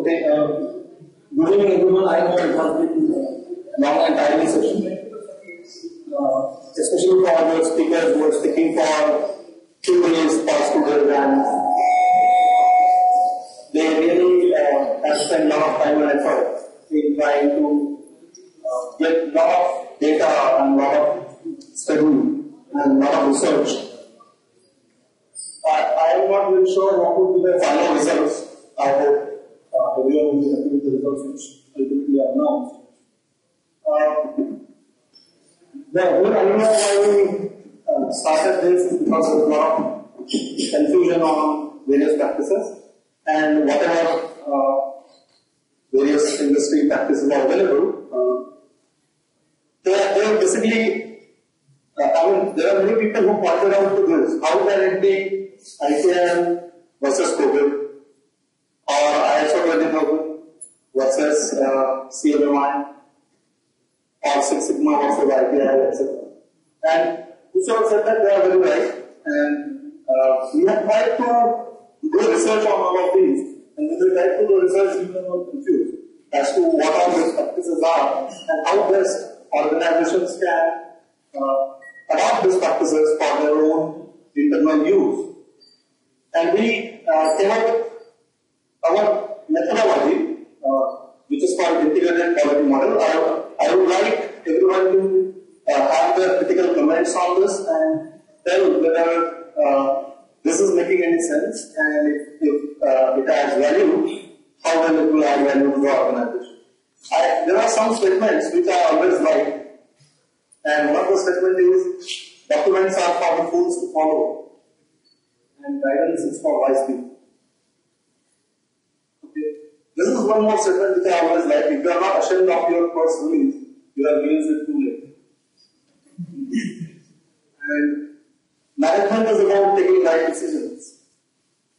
Okay, good evening everyone. I know it has been a long and tiring session, especially for the speakers who are sticking for 2 days per student, and they really have spent a lot of time and effort in trying to get a lot of data and a lot of study and a lot of research. I am not really sure what would be the final results. I hope everyone will be happy with the results which ultimately are announced. The whole idea why we started this is because of a lot of confusion on various practices, and whatever various industry practices are available, they are basically, there are many people who pointed out to this. How can it be IQM versus COVID, or ISO 20000 versus CMMI, or Six Sigma versus IPI, etc. And whosoever said that, they are very right. And we have tried to do research on all of these, and when we tried to do research, we were not confused as to what all these practices are and how best organizations can adopt these practices for their own internal use. And we came up with our methodology, which is called integrated quality model. I would like everyone to have their critical comments on this and tell whether this is making any sense, and if it adds value, how well it will add value to the organization. There are some statements which I always like, and one of the statements is, documents are for the fools to follow, and guidance is for wise people. Okay. This is one more statement which I always like. If you are not ashamed of your first release, you have released it too late. And management is about taking right decisions,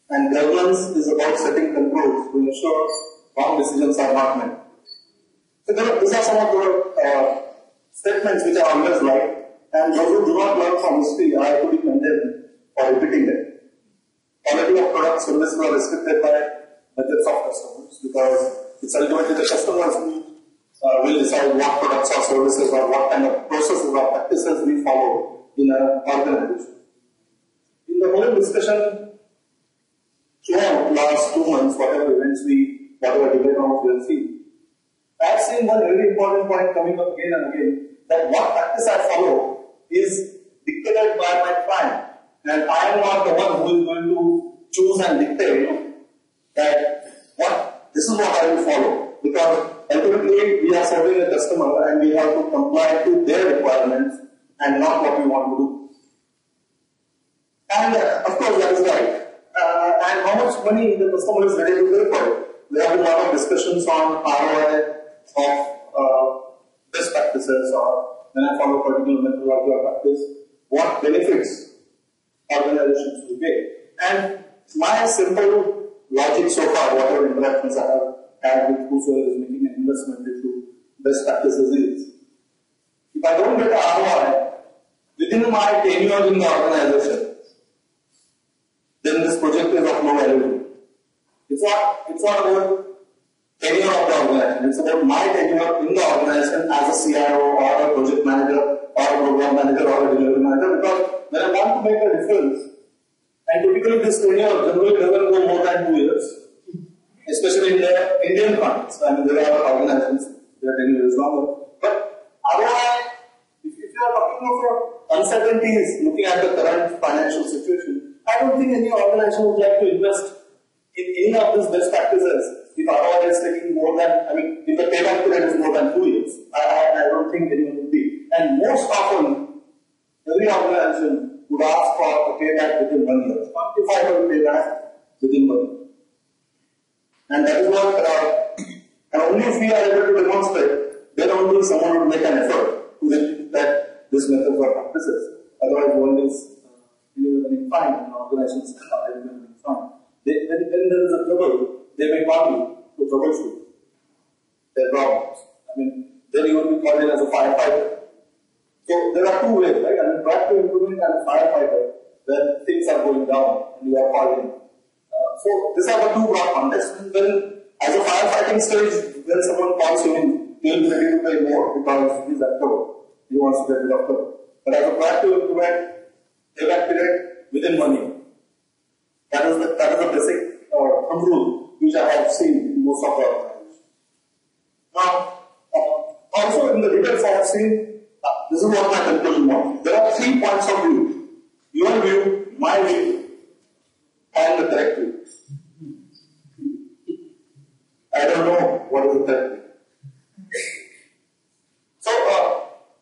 and governance is about setting controls to ensure wrong decisions are not made. So these are some of the statements which I always like, and those who do not learn from history are to be condemned for repeating them. Quality of products, services are restricted by methods of customers, because it's ultimately the customers who will decide what products or services or what kind of processes or practices we follow in an organization. In the whole discussion throughout last 2 months, whatever debate on we have seen, I have seen one very important point coming up again and again, that what practice I follow is dictated by my client. And I am not the one who is going to choose and dictate that this is what I will follow. Because ultimately we are serving a customer and we have to comply to their requirements and not what we want to do. And of course that is right. And how much money the customer is ready to pay for it. There have been a lot of discussions on ROI of best practices, or when I follow particular methodology or practice, what benefits organizations will get. And my simple logic so far, whatever interactions I have had with whosoever is making an investment into best practices is, if I don't get the ROI within my tenure in the organization, then this project is of no value. It's not about tenure of the organization, it's about my tenure in the organization as a CIO or a project manager or a program manager or a delivery manager, because when I want to make a difference, and typically this tenure generally doesn't go more than 2 years, especially in the Indian context. I mean, there are organizations where tenure is longer. But ROI, if you are talking of uncertainties looking at the current financial situation, I don't think any organization would like to invest in any of these best practices if ROI is taking more than, if the payback period is more than 2 years. I don't think anyone would be. And most often, every organization would ask for a payback within 1 year, quantifiable payback within 1 year. And that is what, and only if we are able to demonstrate, then only someone would make an effort to repeat that this method or practices. Otherwise, one is running fine, and organizations are running fine. When there is a trouble, they may call you to troubleshoot their problems. Then you will be called in as a firefighter. So there are two ways, right? Proactive improvement and firefighter, where things are going down and you are called in. So these are the two broad contexts. When As a firefighting stage, when someone calls you in, you will be ready to pay more because he's at court. He wants to get rid of court. But as a proactive implement, evacuate within 1 year. That is the basic thumb rule which I have seen in most of the organizations. Now, also in the details I have seen, this is what my conclusion was. There are 3 points of view. Your view, my view, and the correct view. I don't know what is the correct view. So,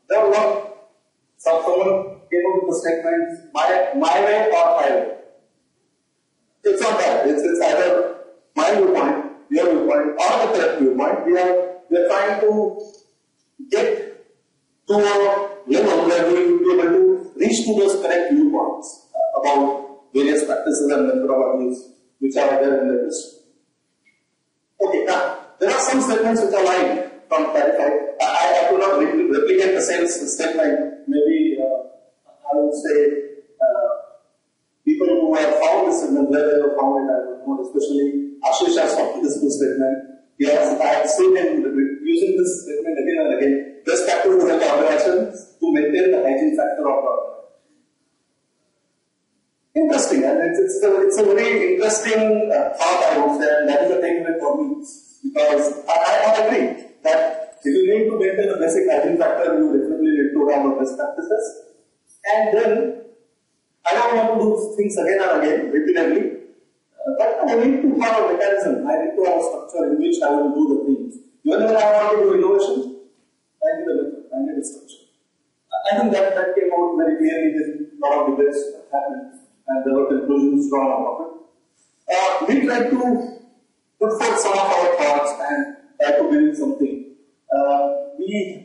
there was someone came up with the statement, my way or highway. It's not that. It's either my viewpoint, your viewpoint, or the correct viewpoint. We are trying to get to a level where we will be able to reach to those correct viewpoints about various practices and methodologies which are there in the industry. Okay, now there are some statements which are lying from clarified. I could not replicate the same statement. Maybe I would say people who have found this statement, where they have found it, I don't know, especially Ashish has found this statement. Yes, I have seen him using this statement again and again. Best practices and organizations to maintain the hygiene factor of the organization. Interesting, and it's a very interesting thought, I would say, and that is a takeaway for me. Because I agree that if you need to maintain a basic hygiene factor, you definitely need to have the best practices. And then, I don't want to do things again and again, repeatedly. But I need to have a mechanism, I need to have a structure in which I will do the things. Even when I want to do innovation, I need a method, I need a structure. I think that came out very clearly in a lot of debates that happened, and there were conclusions drawn out of it. We tried to put forth some of our thoughts and try to build something. We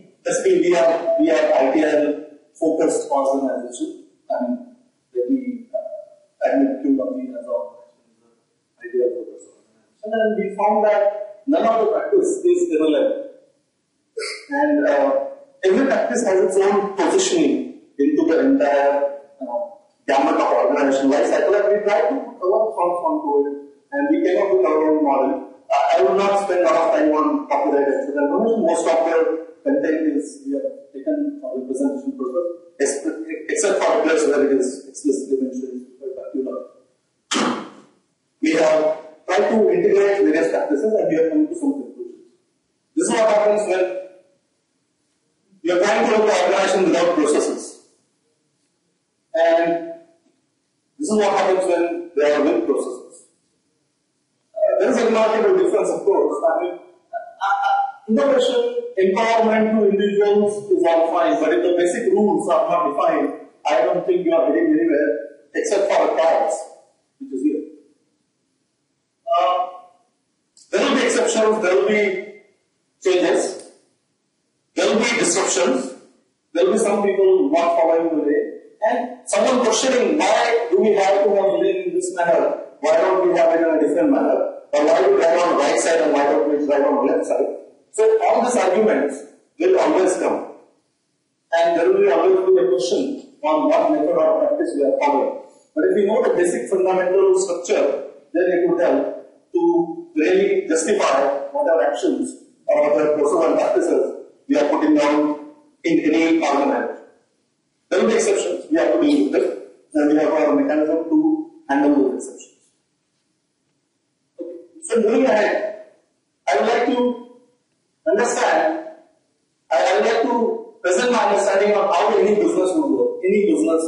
are ITL focused organization. I mean, let me admit to company as an ITL focused organization. And we found that none of the practice is irrelevant. And every practice has its own positioning into the entire gamut of organization life cycle, and we tried to put our thoughts onto it, and we came up with our own model. I will not spend a lot of time on copyright and information. Most of the content is we have taken for representation purpose, except for the place where it is explicitly mentioned. We have tried to integrate various practices, and we have come to some conclusions. This is what happens when you are trying to run the organization without processes. And this is what happens when there are with processes. There is a remarkable difference, of course. I mean, innovation, empowerment to individuals is all fine, but if the basic rules are not defined, I don't think you are heading anywhere except for the chaos, which is here. There will be exceptions, there will be changes, there will be disruptions, there will be some people not following the way, and someone questioning why do we have to have it in this manner, why don't we have it in a different manner, or why do we drive on the right side and why don't we drive on the left side. So all these arguments will always come, and there will always be a question on what method or practice we are following. But if we know the basic fundamental structure, then it would help to really justify whatever actions or whatever processes and practices we are putting down in any organization. There will be exceptions, we have to deal with it, and we have our mechanism to handle those exceptions. Okay. So moving ahead, I would like to understand, I would like to present my understanding of how any business would work. Any business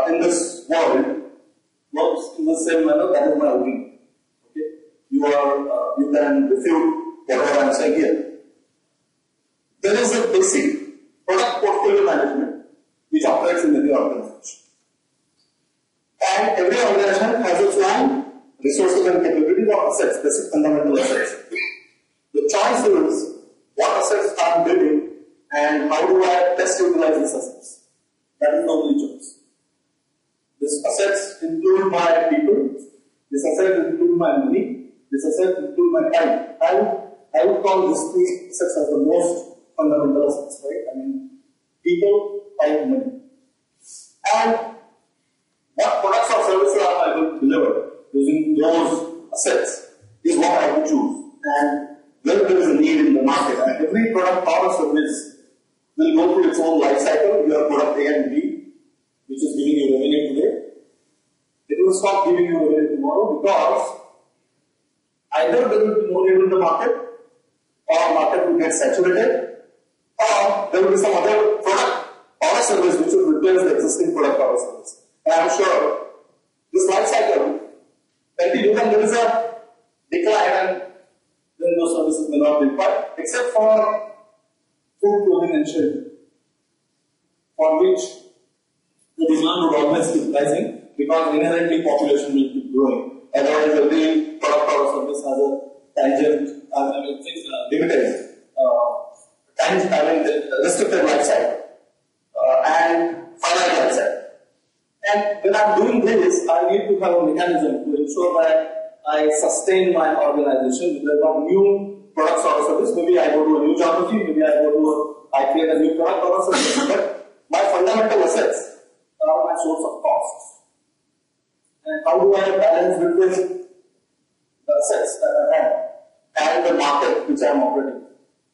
in this world works in the same manner. That is my opinion. Okay? You can refute whatever I am saying here. There is a basic product portfolio management which operates in every organization. And every organization has its own resources and capabilities of assets, basic fundamental assets. The choice is what assets I'm building and how do I best utilize these assets. That is the only choice. These assets include my people, these assets include my money, these assets include my time. I would call these three assets as the most fundamental assets, right? I mean, people, time, money. And what products or services am I going to deliver using those assets is what I would choose. and where there is a need in the market. And every product or service will go through its own life cycle. Your product A and B, which is giving you revenue today, it will stop giving you revenue tomorrow because either there will be no need in the market, or market will get saturated, or there will be some other product or service which will replace the existing product or service. And I am sure this life cycle, when there is a decline and then those services may not be required, except for food, clothing and shelter, for which the demand would always keep rising because inherently population will keep growing. Otherwise, every product or service has a tangent, restricted life cycle and finite life cycle. And when I'm doing this, I need to have a mechanism to ensure that I sustain my organization. If there are new products or service, maybe I go to a new geography, maybe I create a new product or service, but my fundamental assets are my source of costs. And how do I balance between the assets that I have and the market which I am operating?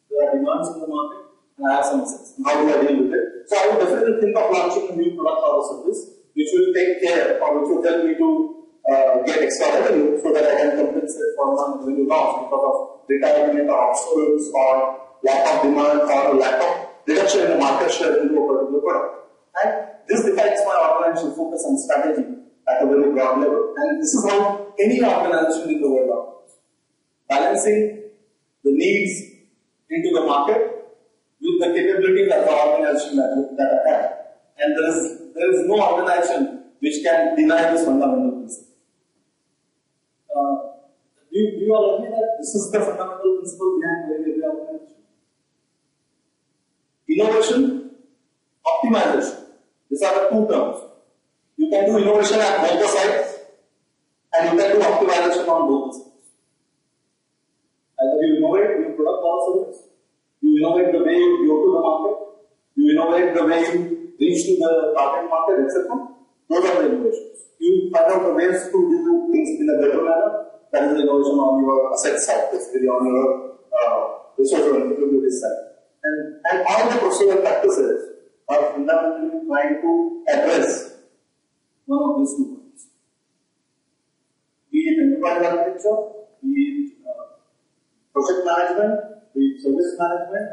There are demands in the market and I have some assets. How do I deal with it? So I would definitely think of launching a new product or service which will take care or which will help me to get extra revenue so that I can compensate for my revenue loss because of retirement or obsolescence or lack of demand or lack of reduction in the market share into a particular product. And this defines my organizational focus and strategy at a very broad level. And this is how any organization in the world operates. Balancing the needs into the market with the capabilities of the organization that I have. And there is no organization which can deny this fundamental principle. Do you all agree that this is the fundamental principle behind every organization? Innovation, optimization. These are the two terms. You can do innovation at both the sides, and you can do optimization on both the sides. Either you innovate your product or service, you innovate the way you go to the market, you innovate the way you reach to the target market, etc. Those are the innovations. You find out the ways to do things in a better manner. That is the innovation on your asset side, basically on your resource and capability side. And all the procedural practices are fundamentally trying to address one of these two points. Be it enterprise architecture, be it project management, be it service management,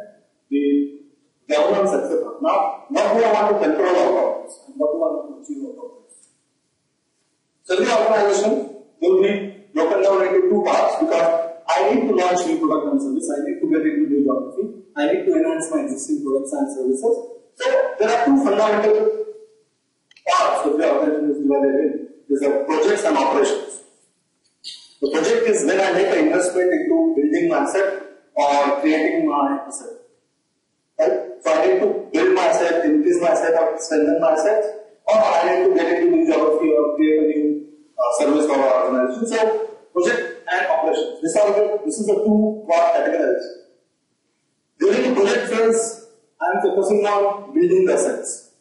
be it governance, etc. Now, what do I want to control out of this? And what do I want to achieve out of this? So, the organization will be broken down into two parts because I need to launch new product and service, I need to get into new geography, I need to enhance my existing products and services. So, there are two fundamental parts that the organization is divided in. These are projects and operations. The project is when I make an investment into building my asset or creating my asset. Right? So I need to build my asset, increase my asset or strengthen my assets, or I need to get into new geography or create a new service or organization. So project and operations. This is the two broad categories. During the project phase, I am focusing on building the assets.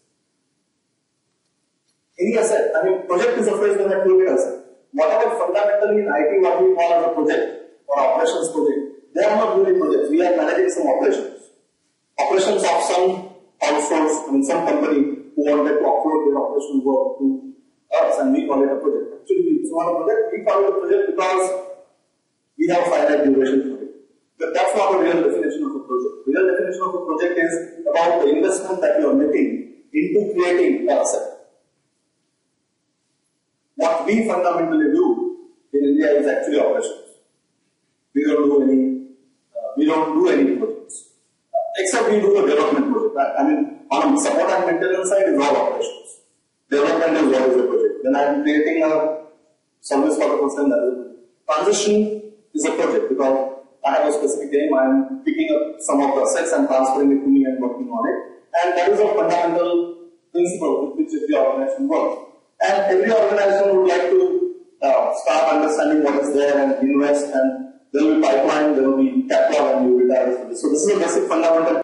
Any asset, project is a phrase when I create an asset. Whatever fundamentally in IT what we call as a project or operations project, they are not really projects. We are managing some operations. Operations of some outsource, some company who wanted to offload their operational work to us and we call it a project. Actually, it's not a project, we call it a project because we have finite duration for it. But that's not a real definition of a project. The real definition of a project is about the investment that you are making into creating an asset. What we fundamentally do in India is actually operations. We don't do any projects. Except we do the development project. On the support and maintenance side is all operations. Development is what is a project. When I am creating a service for the person, that is a project. Transition is a project because I have a specific aim. I am picking up some of the assets and transferring it to me and working on it. And that is a fundamental principle with which every organization works. And every organization would like to start understanding what is there and invest, and there will be pipeline, there will be catalog, and you will retire. So this is a basic fundamental